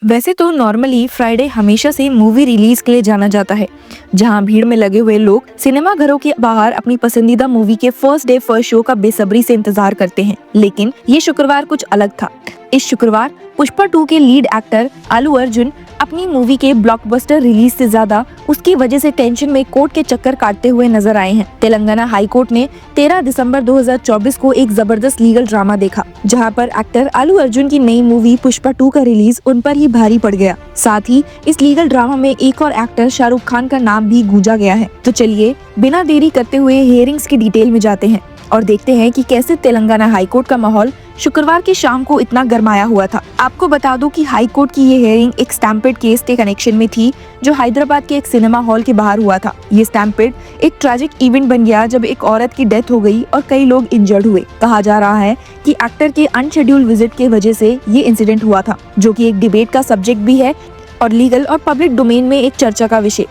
वैसे तो normally Friday हमेशा से मूवी रिलीज के लिए जाना जाता है, जहां भीड़ में लगे हुए लोग सिनेमा घरों के बाहर अपनी पसंदीदा मूवी के फर्स्ट डे फर्स्ट शो का बेसब्री से इंतजार करते हैं। लेकिन ये शुक्रवार कुछ अलग था। इस शुक्रवार पुष्पा 2 के लीड एक्टर अल्लू अर्जुन अपनी मूवी के ब्लॉकबस्टर रिलीज से ज्यादा उसकी वजह से टेंशन में कोर्ट के चक्कर काटते हुए नजर आए हैं। तेलंगाना हाई कोर्ट ने 13 दिसंबर 2024 को एक जबरदस्त लीगल ड्रामा देखा, जहां पर एक्टर अल्लू अर्जुन की नई मूवी पुष्पा 2 का रिलीज उन पर ही भारी पड़ गया। साथ ही इस लीगल ड्रामा में एक और एक्टर शाहरुख खान का नाम भी गूंजा गया है। तो चलिए बिना देरी करते हुए हियरिंग्स की डिटेल में जाते हैं और देखते हैं कि कैसे तेलंगाना हाई कोर्ट का माहौल शुक्रवार की शाम को इतना गरमाया हुआ था। आपको बता दूं कि हाई कोर्ट की ये हियरिंग एक स्टैम्पेड केस के कनेक्शन में थी, जो हैदराबाद के एक सिनेमा हॉल के बाहर हुआ था। ये स्टैम्पेड एक ट्रैजिक इवेंट बन गया जब एक औरत की डेथ हो गई और कई लोग इंजर्ड हुए। कहा जा रहा है कि एक्टर के अनशेड्यूल्ड विजिट की वजह से ये इंसिडेंट हुआ था, जो कि एक डिबेट का सब्जेक्ट भी है और लीगल और पब्लिक डोमेन में एक चर्चा का विषय।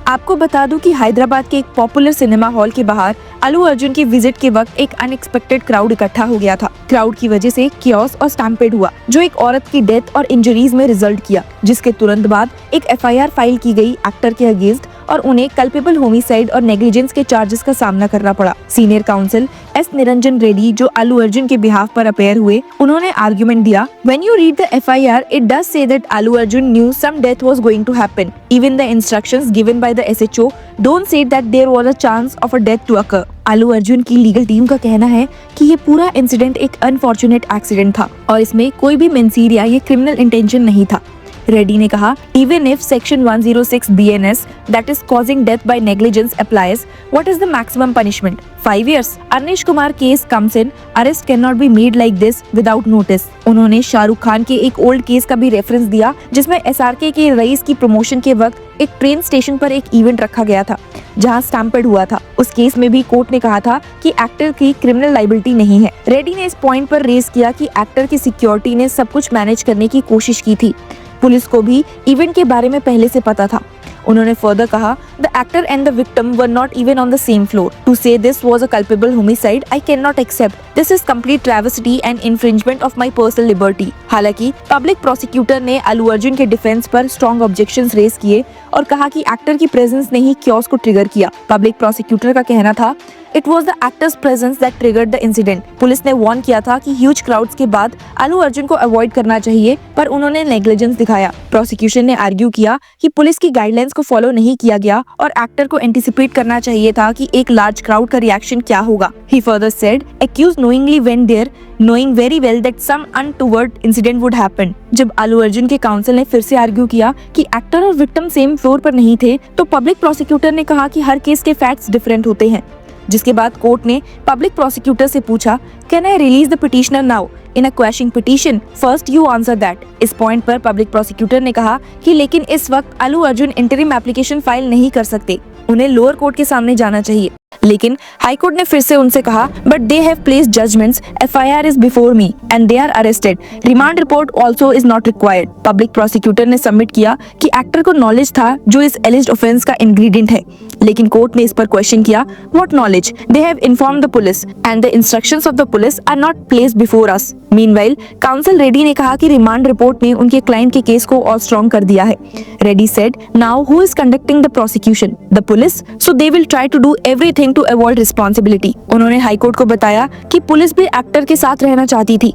आपको बता दूं कि हैदराबाद के एक पॉपुलर सिनेमा हॉल के बाहर अल्लू अर्जुन की विजिट के वक्त एक अनएक्सपेक्टेड क्राउड इकट्ठा हो गया था। क्राउड की वजह से कियोस और स्टैम्पेड हुआ, जो एक औरत की डेथ और इंजरीज में रिजल्ट किया, जिसके तुरंत बाद एक एफआईआर फाइल की गई एक्टर के अगेंस्ट और उन्हें कल्पेबल होमिसाइड और नेग्लिजेंस के चार्जेस का सामना करना पड़ा। Senior council S Niranjan Reddy, जो अल्लू अर्जुन के बिहाफ पर अपेयर हुए, उन्होंने आर्गुमेंट दिया, When you read the FIR, it does say that Allu Arjun knew some death was going to happen. Even the instructions given by the SHO don't say that there was a chance of a death to occur. Allu Arjun की legal team का कहना है कि ये पूरा incident एक unfortunate accident था और इसमें कोई भी मेंसीरिया या क्रिमिनल इंटेंशन नहीं था। रेड्डी ने कहा, even if section 106 BNS that is causing death by negligence applies, what is the maximum punishment? 5 years. Anish Kumar case comes in, arrest cannot be made like this without notice. उन्होंने शाहरुख खान के एक old case का भी reference दिया, जिसमें SRK के rice की promotion के वक्त एक ट्रेन स्टेशन पर एक इवेंट रखा गया था, जहां स्टैम्पेड हुआ था। उस केस में भी कोर्ट ने कहा था कि एक्टर की क्रिमिनल लाइबिलिटी नहीं है। रेड्डी ने इस पॉइंट पर रेज किया कि एक्टर की सिक्योरिटी ने सब कुछ मैनेज करने की कोशिश की थी। पुलिस को भी इवेंट के बारे में पहले से पता था। उन्होंने फर्दर कहा, the actor and the victim were not even on the same floor. To say this was a culpable homicide, I can not accept. This is complete travesty and infringement of my personal liberty. हालांकि public prosecutor ने अल्लू अर्जुन के defence पर strong objections raise किए और कहा कि actor की presence ने ही क्योस को ट्रिगर किया। पब्लिक प्रोसिक्यूटर का कहना था, It was the actor's presence that triggered the incident. Police ने वार्न किया था कि ह्यूज क्राउड्स के बाद अल्लू अर्जुन को अवॉइड करना चाहिए, पर उन्होंने नेग्लिजेंस दिखाया। प्रोसिक्यूशन ने आर्ग्यू किया कि पुलिस की गाइडलाइंस को फॉलो नहीं किया गया और एक्टर को एंटिसिपेट करना चाहिए था कि एक लार्ज क्राउड का रिएक्शन क्या होगा। He further said, accused knowingly went there, knowing very well that some untoward incident would happen. जब अल्लू अर्जुन के काउंसिल ने फिर से आर्ग्यू किया कि एक्टर और विक्टिम सेम फ्लोर पर नहीं थे, तो पब्लिक प्रोसिक्यूटर ने कहा कि हर केस के फैक्ट्स डिफरेंट होते हैं। जिसके बाद कोर्ट ने पब्लिक प्रोसिक्यूटर से पूछा, can I release the petitioner now in a questioning petition? First you answer that. इस पॉइंट पर पब्लिक प्रोसिक्यूटर ने कहा कि लेकिन इस वक्त Allu Arjun interim application file नहीं कर सकते, उन्हें लोअर कोर्ट के सामने जाना चाहिए। लेकिन हाई कोर्ट ने फिर से उनसे कहा, but they have placed judgments, FIR is before me and they are arrested, remand report also is not required. Public prosecutor ने सबमिट किया कि एक्टर को नॉलेज था जो इस एलिज्ड ऑफेंस का इंग्रेडिएंट है, लेकिन कोर्ट ने इस पर क्वेश्चन किया, what knowledge? They have informed the police and the instructions of the police are not placed before us. Meanwhile counsel Reddy ने कहा कि रिमांड रिपोर्ट ने उनके क्लाइंट के केस को और स्ट्रॉन्ग कर दिया है। Reddy said, now who is conducting the prosecution? The police, so they will try to do everything to avoid responsibility. उन्होंने हाईकोर्ट को बताया कि पुलिस भी एक्टर के साथ रहना चाहती थी।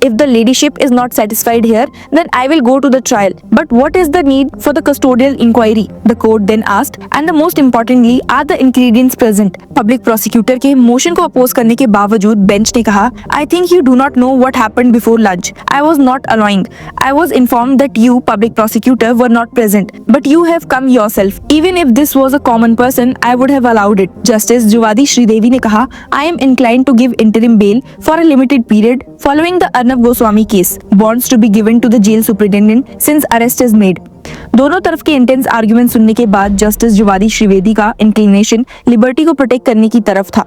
If the ladyship is not satisfied here, then I will go to the trial, but what is the need for the custodial inquiry? The court then asked, and the most importantly, are the ingredients present? Public prosecutor के motion को oppose करने के बावजूद bench ने कहा, I think you do not know what happened before lunch. I was not allowing. I was informed that you, public prosecutor, were not present, but you have come yourself. Even if this was a common person, I would have allowed it. Justice Juvadi Sridevi ने कहा, I am inclined to give interim bail for a limited period following the Arnab Goswami case. Bonds to be given to the jail superintendent since arrest is made. दोनों तरफ के intense argument सुनने के बाद justice जुवादी श्रीवेदी का inclination liberty को protect करने की तरफ था।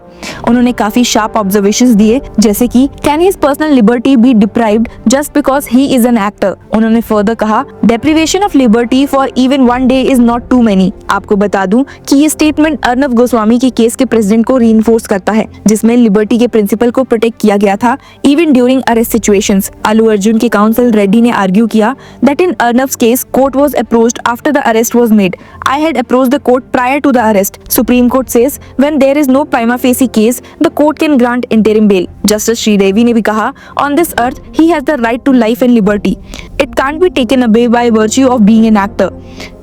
उन्होंने काफी शार्प ऑब्जर्वेशंस दिए, जैसे कि can his personal liberty be deprived just because he is an actor. उन्होंने फर्दर कहा, deprivation of liberty for even one day is not too many. आपको बता दूं कि ये स्टेटमेंट अर्नब गोस्वामी के केस के प्रेसिडेंट को रीइंफोर्स करता है, जिसमें लिबर्टी के प्रिंसिपल को प्रोटेक्ट किया गया था even during arrest situations. Allu Arjun के काउंसिल रेड्डी ने आर्ग्यू किया that in Arnab's case court was approached after the arrest was made. I had approached the court prior to the arrest. Supreme court says when there is no prima facie case the court can grant interim bail. Justice Sridevi ने भी कहा, on this earth he has the right to life and liberty, it can't be taken away by virtue of being an actor.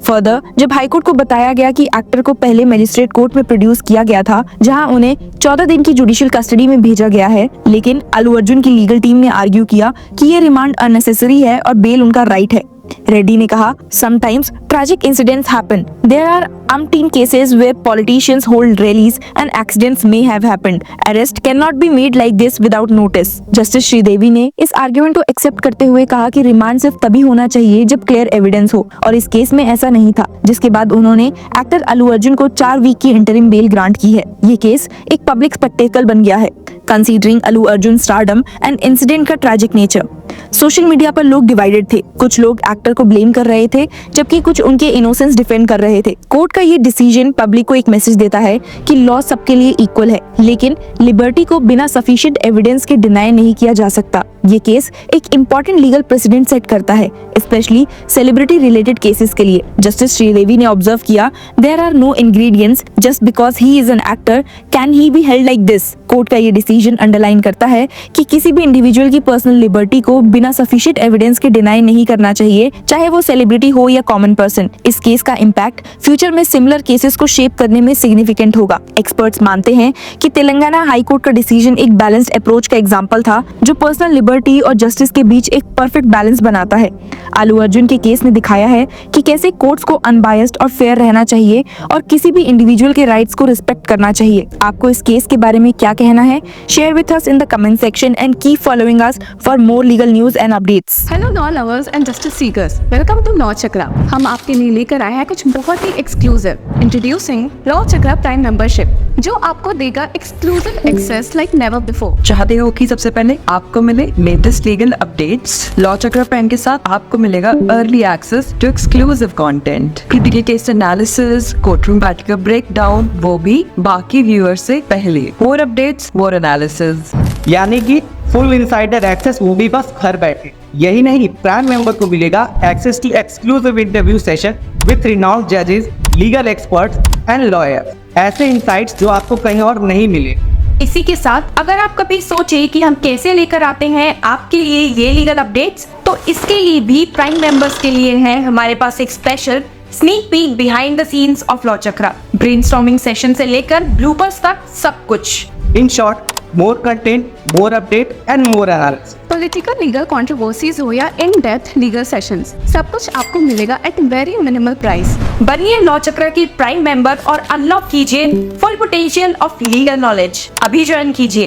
Further, जब high court को बताया गया कि actor को पहले मजिस्ट्रेट कोर्ट में प्रोड्यूस किया गया था, जहां उन्हें 14 दिन की जुडिशियल कस्टडी में भेजा गया है, लेकिन अल्लू अर्जुन की लीगल टीम ने आर्ग्यू किया कि ये रिमांड अननेसेसरी है और बेल उनका राइट है। रेड्डी ने कहा, sometimes tragic incidents happen, there are umpteen cases where politicians hold rallies and accidents may have happened. Arrest cannot be made like this without notice. Justice Sridevi ने इस आर्ग्यूमेंट को accept करते हुए कहा कि रिमांड सिर्फ तभी होना चाहिए जब क्लियर एविडेंस हो, और इस केस में ऐसा नहीं था, जिसके बाद उन्होंने एक्टर अल्लू अर्जुन को 4 वीक की इंटरिम बेल ग्रांट की है। ये केस एक पब्लिक स्पेक्टेकल बन गया है, considering Allu Arjun stardom and incident का ट्रैजिक नेचर। सोशल मीडिया पर लोग डिवाइडेड थे, कुछ लोग एक्टर को ब्लेम कर रहे थे जबकि कुछ उनके इनोसेंस डिफेंड कर रहे थे। कोर्ट का ये डिसीजन पब्लिक को एक मैसेज देता है कि लॉ सबके लिए इक्वल है, लेकिन लिबर्टी को बिना सफिशिएंट एविडेंस के डिनाई नहीं किया जा सकता। ये केस एक इम्पोर्टेंट लीगल प्रेसिडेंट सेट करता है, स्पेशली सेलिब्रिटी रिलेटेड केसेस के लिए। जस्टिस श्रीदेवी ने ऑब्जर्व किया, there are no ingredients just because he is an actor can he be held like this. Court का ये डिसीजन अंडरलाइन करता है कि किसी भी इंडिविजुअल की पर्सनल लिबर्टी को बिना सफिशिएंट एविडेंस के डिनाई नहीं करना चाहिए, चाहे वो सेलिब्रिटी हो या कॉमन पर्सन। इस केस का इम्पैक्ट फ्यूचर में सिमिलर केसेस को शेप करने में सिग्निफिकेंट होगा। एक्सपर्ट्स मानते हैं कि तेलंगाना हाई कोर्ट का डिसीजन एक बैलेंस्ड अप्रोच का एग्जांपल था, जो पर्सनल लिबर्टी और जस्टिस के बीच एक परफेक्ट बैलेंस बनाता है। अल्लू अर्जुन के केस ने दिखाया है कि कैसे कोर्ट्स को अनबायस्ड और फेयर रहना चाहिए और किसी भी इंडिविजुअल के राइट्स को रिस्पेक्ट करना चाहिए। आपको इस केस के बारे में क्या कहना है? Share with us in the comment section and keep following us for more legal news and updates. Hello law lovers and justice seekers, welcome to law Chakra. हम आपके लिए लेकर आए हैं कुछ बहुत ही exclusive. Introducing law Chakra prime membership, जो आपको देगा exclusive access like never before. चाहते हो कि सबसे पहले आपको मिले latest legal updates? Law Chakra prime के साथ आपको मिलेगा early access to exclusive content, critical case analysis, courtroom battle का ब्रेकडाउन, वो भी बाकी व्यूअर्स से पहले। मोर अपडेट्स, मोर एनालिसिस, यानी कि फुल इनसाइडर एक्सेस, वो भी बस घर बैठे। यही नहीं, प्राइम मेंबर को मिलेगा access to exclusive interview session with renowned जजेस, लीगल एक्सपर्ट्स एंड लॉयर्स। ऐसे इनसाइट्स जो आपको कहीं और नहीं मिले। इसी के साथ अगर आप कभी सोचे कि हम कैसे लेकर आते हैं आपके लिए ये लीगल अपडेट्स, तो इसके लिए भी प्राइम मेंबर्स के लिए है हमारे पास एक special sneak peek behind the scenes of law chakra. Brainstorming session से लेकर ब्लूपर्स तक सब कुछ। In short, more content, more update and more analysis. Political legal controversies हो या इन डेप्थ लीगल सेशंस, सब कुछ आपको मिलेगा एट वेरी मिनिमल प्राइस। बनिए लॉ चक्रा की प्राइम मेंबर और अनलॉक कीजिए full potential of legal knowledge. अभी ज्वाइन कीजिए।